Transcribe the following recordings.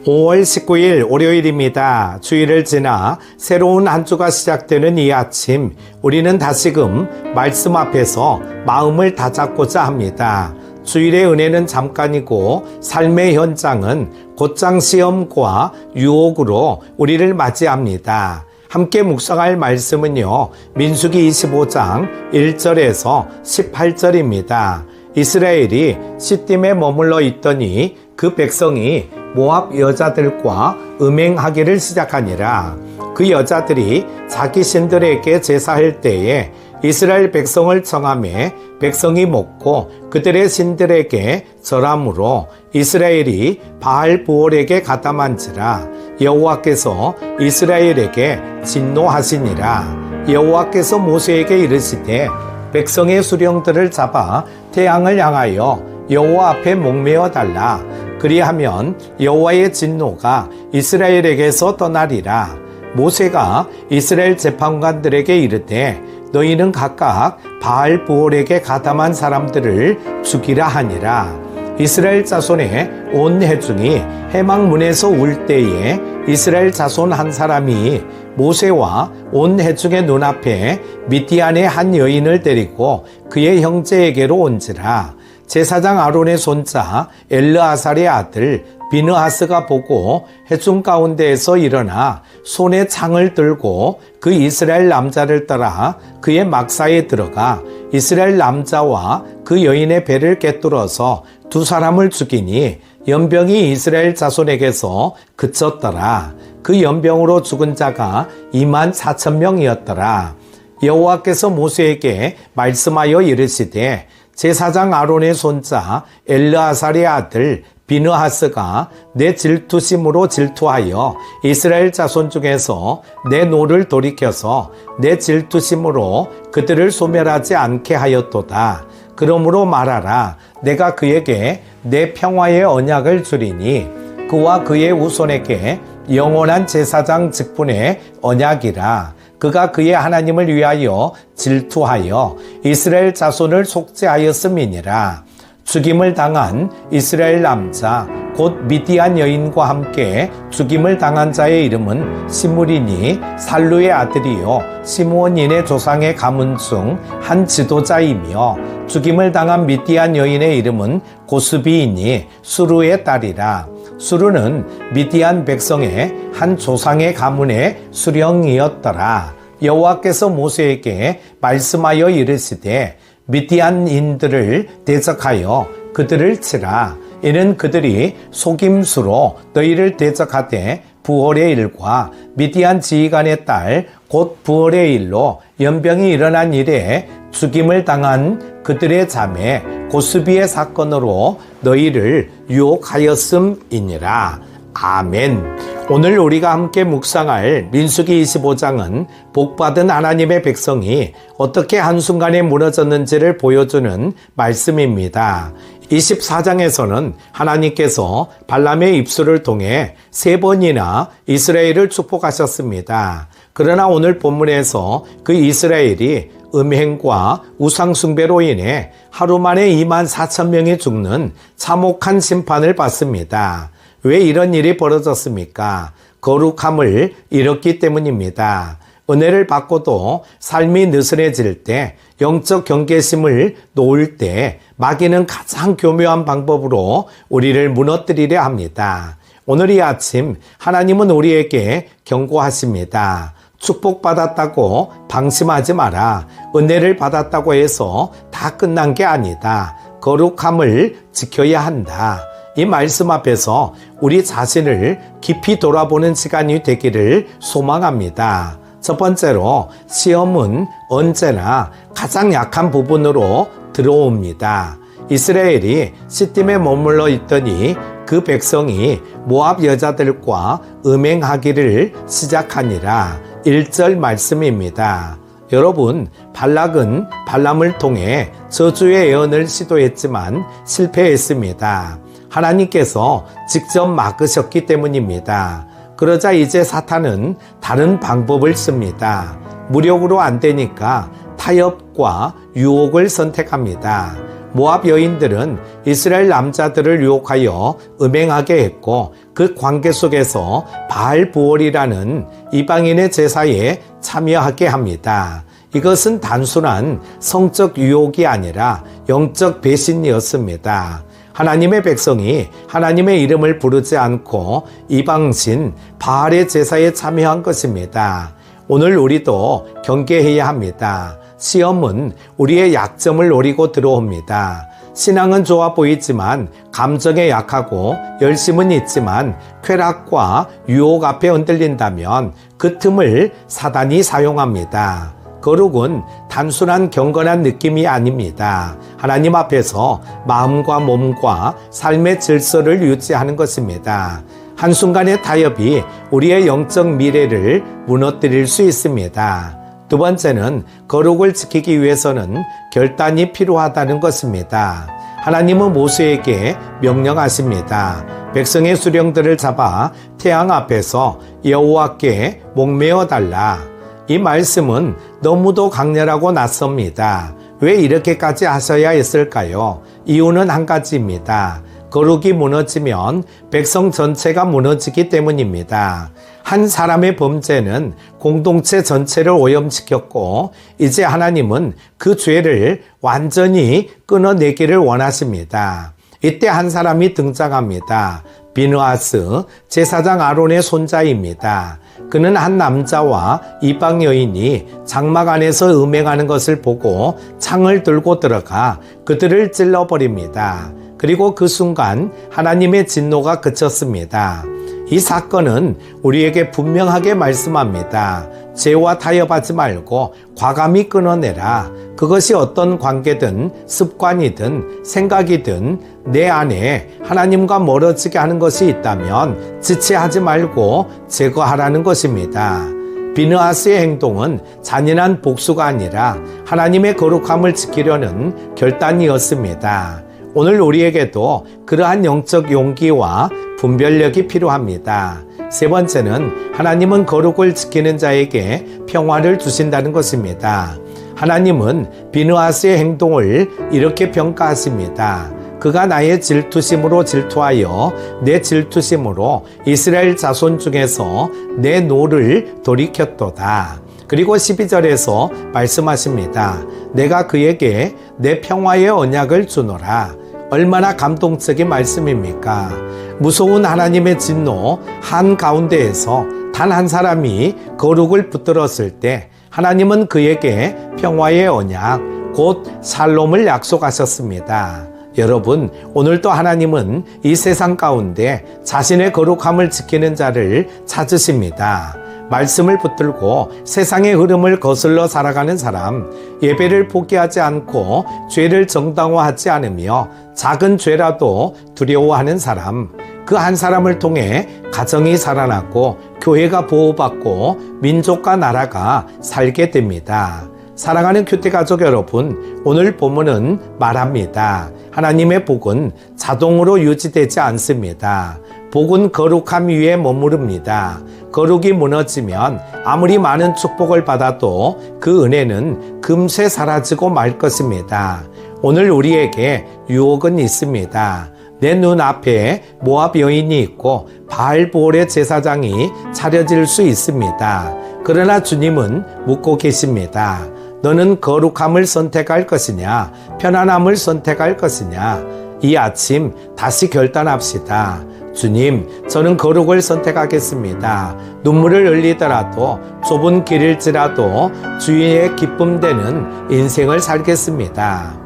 5월 19일 월요일입니다. 주일을 지나 새로운 한 주가 시작되는 이 아침, 우리는 다시금 말씀 앞에서 마음을 다잡고자 합니다. 주일의 은혜는 잠깐이고 삶의 현장은 곧장 시험과 유혹으로 우리를 맞이합니다. 함께 묵상할 말씀은요, 민수기 25장 1절에서 18절입니다. 이스라엘이 시딤에 머물러 있더니 그 백성이 모압 여자들과 음행하기를 시작하니라. 그 여자들이 자기 신들에게 제사할 때에 이스라엘 백성을 청하매 백성이 먹고 그들의 신들에게 절함으로 이스라엘이 바알 부올에게 가담한지라. 여호와께서 이스라엘에게 진노하시니라. 여호와께서 모세에게 이르시되 백성의 수령들을 잡아 태양을 향하여 여호와 앞에 목매어 달라. 그리하면 여호와의 진노가 이스라엘에게서 떠나리라. 모세가 이스라엘 재판관들에게 이르되 너희는 각각 바알 부올에게 가담한 사람들을 죽이라 하니라. 이스라엘 자손의 온 회중이 해망문에서 울 때에 이스라엘 자손 한 사람이 모세와 온 회중의 눈앞에 미디안의 한 여인을 데리고 그의 형제에게로 온지라. 제사장 아론의 손자 엘르아살의 아들 비느하스가 보고 회중 가운데에서 일어나 손에 창을 들고 그 이스라엘 남자를 따라 그의 막사에 들어가 이스라엘 남자와 그 여인의 배를 꿰뚫어서 두 사람을 죽이니 연병이 이스라엘 자손에게서 그쳤더라. 그 연병으로 죽은 자가 24,000명이었더라. 여호와께서 모세에게 말씀하여 이르시되 제사장 아론의 손자 엘르아살의 아들 비느하스가 내 질투심으로 질투하여 이스라엘 자손 중에서 내 노를 돌이켜서 내 질투심으로 그들을 소멸하지 않게 하였도다. 그러므로 말하라. 내가 그에게 내 평화의 언약을 주리니 그와 그의 후손에게 영원한 제사장 직분의 언약이라. 그가 그의 하나님을 위하여 질투하여 이스라엘 자손을 속죄하였음이니라. 죽임을 당한 이스라엘 남자 곧 미디안 여인과 함께 죽임을 당한 자의 이름은 시므리니 살루의 아들이요 시므온인의 조상의 가문 중 한 지도자이며 죽임을 당한 미디안 여인의 이름은 고스비이니 수루의 딸이라. 수루는 미디안 백성의 한 조상의 가문의 수령이었더라. 여호와께서 모세에게 말씀하여 이르시되 미디안인들을 대적하여 그들을 치라. 이는 그들이 속임수로 너희를 대적하되 부올의 일과 미디안 지휘관의 딸 곧 부올의 일로 연병이 일어난 일에 죽임을 당한 그들의 자매 고스비의 사건으로 너희를 유혹하였음이니라. 아멘. 오늘 우리가 함께 묵상할 민수기 25장은 복받은 하나님의 백성이 어떻게 한순간에 무너졌는지를 보여주는 말씀입니다. 24장에서는 하나님께서 발람의 입술을 통해 3번이나 이스라엘을 축복하셨습니다. 그러나 오늘 본문에서 그 이스라엘이 음행과 우상숭배로 인해 하루 만에 24,000명이 죽는 참혹한 심판을 받습니다. 왜 이런 일이 벌어졌습니까? 거룩함을 잃었기 때문입니다. 은혜를 받고도 삶이 느슨해질 때, 영적 경계심을 놓을 때 마귀는 가장 교묘한 방법으로 우리를 무너뜨리려 합니다. 오늘 이 아침 하나님은 우리에게 경고하십니다. 축복받았다고 방심하지 마라. 은혜를 받았다고 해서 다 끝난 게 아니다. 거룩함을 지켜야 한다. 이 말씀 앞에서 우리 자신을 깊이 돌아보는 시간이 되기를 소망합니다. 첫 번째로 시험은 언제나 가장 약한 부분으로 들어옵니다. 이스라엘이 시딤에 머물러 있더니 그 백성이 모압 여자들과 음행하기를 시작하니라. 1절 말씀입니다. 여러분, 발락은 발람을 통해 저주의 예언을 시도했지만 실패했습니다. 하나님께서 직접 막으셨기 때문입니다. 그러자 이제 사탄은 다른 방법을 씁니다. 무력으로 안 되니까 타협과 유혹을 선택합니다. 모압 여인들은 이스라엘 남자들을 유혹하여 음행하게 했고 그 관계 속에서 바알 부올이라는 이방인의 제사에 참여하게 합니다. 이것은 단순한 성적 유혹이 아니라 영적 배신이었습니다. 하나님의 백성이 하나님의 이름을 부르지 않고 이방신 바알의 제사에 참여한 것입니다. 오늘 우리도 경계해야 합니다. 시험은 우리의 약점을 노리고 들어옵니다. 신앙은 좋아 보이지만 감정에 약하고 열심은 있지만 쾌락과 유혹 앞에 흔들린다면 그 틈을 사단이 사용합니다. 거룩은 단순한 경건한 느낌이 아닙니다. 하나님 앞에서 마음과 몸과 삶의 질서를 유지하는 것입니다. 한순간의 타협이 우리의 영적 미래를 무너뜨릴 수 있습니다. 두 번째는 거룩을 지키기 위해서는 결단이 필요하다는 것입니다. 하나님은 모세에게 명령하십니다. 백성의 수령들을 잡아 태양 앞에서 여호와께 목매어 달라. 이 말씀은 너무도 강렬하고 낯섭니다. 왜 이렇게까지 하셔야 했을까요? 이유는 한 가지입니다. 거룩이 무너지면 백성 전체가 무너지기 때문입니다. 한 사람의 범죄는 공동체 전체를 오염시켰고 이제 하나님은 그 죄를 완전히 끊어내기를 원하십니다. 이때 한 사람이 등장합니다. 비느하스, 제사장 아론의 손자입니다. 그는 한 남자와 이방 여인이 장막 안에서 음행하는 것을 보고 창을 들고 들어가 그들을 찔러버립니다. 그리고 그 순간 하나님의 진노가 그쳤습니다. 이 사건은 우리에게 분명하게 말씀합니다. 죄와 타협하지 말고 과감히 끊어내라. 그것이 어떤 관계든 습관이든 생각이든 내 안에 하나님과 멀어지게 하는 것이 있다면 지체하지 말고 제거하라는 것입니다. 비느하스의 행동은 잔인한 복수가 아니라 하나님의 거룩함을 지키려는 결단이었습니다. 오늘 우리에게도 그러한 영적 용기와 분별력이 필요합니다. 세 번째는 하나님은 거룩을 지키는 자에게 평화를 주신다는 것입니다. 하나님은 비느하스의 행동을 이렇게 평가하십니다. 그가 나의 질투심으로 질투하여 내 질투심으로 이스라엘 자손 중에서 내 노를 돌이켰도다. 그리고 12절에서 말씀하십니다. 내가 그에게 내 평화의 언약을 주노라. 얼마나 감동적인 말씀입니까? 무서운 하나님의 진노 한가운데에서 단 한 사람이 거룩을 붙들었을 때 하나님은 그에게 평화의 언약, 곧 샬롬을 약속하셨습니다. 여러분, 오늘도 하나님은 이 세상 가운데 자신의 거룩함을 지키는 자를 찾으십니다. 말씀을 붙들고 세상의 흐름을 거슬러 살아가는 사람, 예배를 포기하지 않고 죄를 정당화하지 않으며 작은 죄라도 두려워하는 사람, 그 한 사람을 통해 가정이 살아나고 교회가 보호받고 민족과 나라가 살게 됩니다. 사랑하는 큐티 가족 여러분, 오늘 본문은 말합니다. 하나님의 복은 자동으로 유지되지 않습니다. 복은 거룩함 위에 머무릅니다. 거룩이 무너지면 아무리 많은 축복을 받아도 그 은혜는 금세 사라지고 말 것입니다. 오늘 우리에게 유혹은 있습니다. 내 눈앞에 모압 여인이 있고 바알보올의 제사장이 차려질 수 있습니다. 그러나 주님은 묻고 계십니다. 너는 거룩함을 선택할 것이냐, 편안함을 선택할 것이냐? 이 아침 다시 결단합시다. 주님, 저는 거룩을 선택하겠습니다. 눈물을 흘리더라도 좁은 길일지라도 주의 기쁨 되는 인생을 살겠습니다.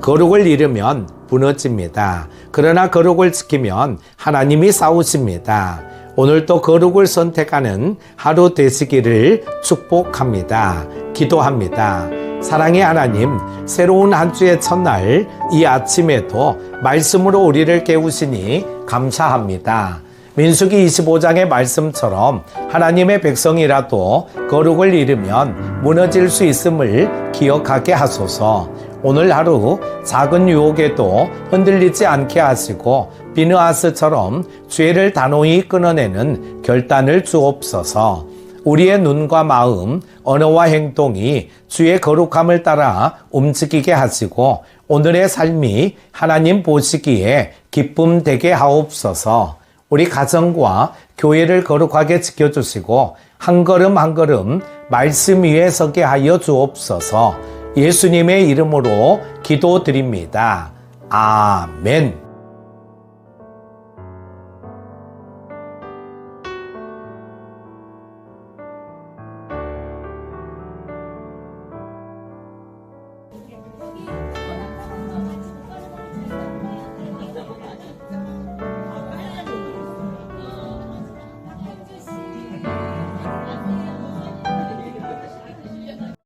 거룩을 잃으면 무너집니다. 그러나 거룩을 지키면 하나님이 싸우십니다. 오늘도 거룩을 선택하는 하루 되시기를 축복합니다. 기도합니다. 사랑의 하나님, 새로운 한 주의 첫날 이 아침에도 말씀으로 우리를 깨우시니 감사합니다. 민수기 25장의 말씀처럼 하나님의 백성이라도 거룩을 잃으면 무너질 수 있음을 기억하게 하소서. 오늘 하루 작은 유혹에도 흔들리지 않게 하시고 비느하스처럼 죄를 단호히 끊어내는 결단을 주옵소서. 우리의 눈과 마음, 언어와 행동이 주의 거룩함을 따라 움직이게 하시고 오늘의 삶이 하나님 보시기에 기쁨 되게 하옵소서. 우리 가정과 교회를 거룩하게 지켜주시고 한 걸음 한 걸음 말씀 위에 서게 하여 주옵소서. 예수님의 이름으로 기도드립니다. 아멘.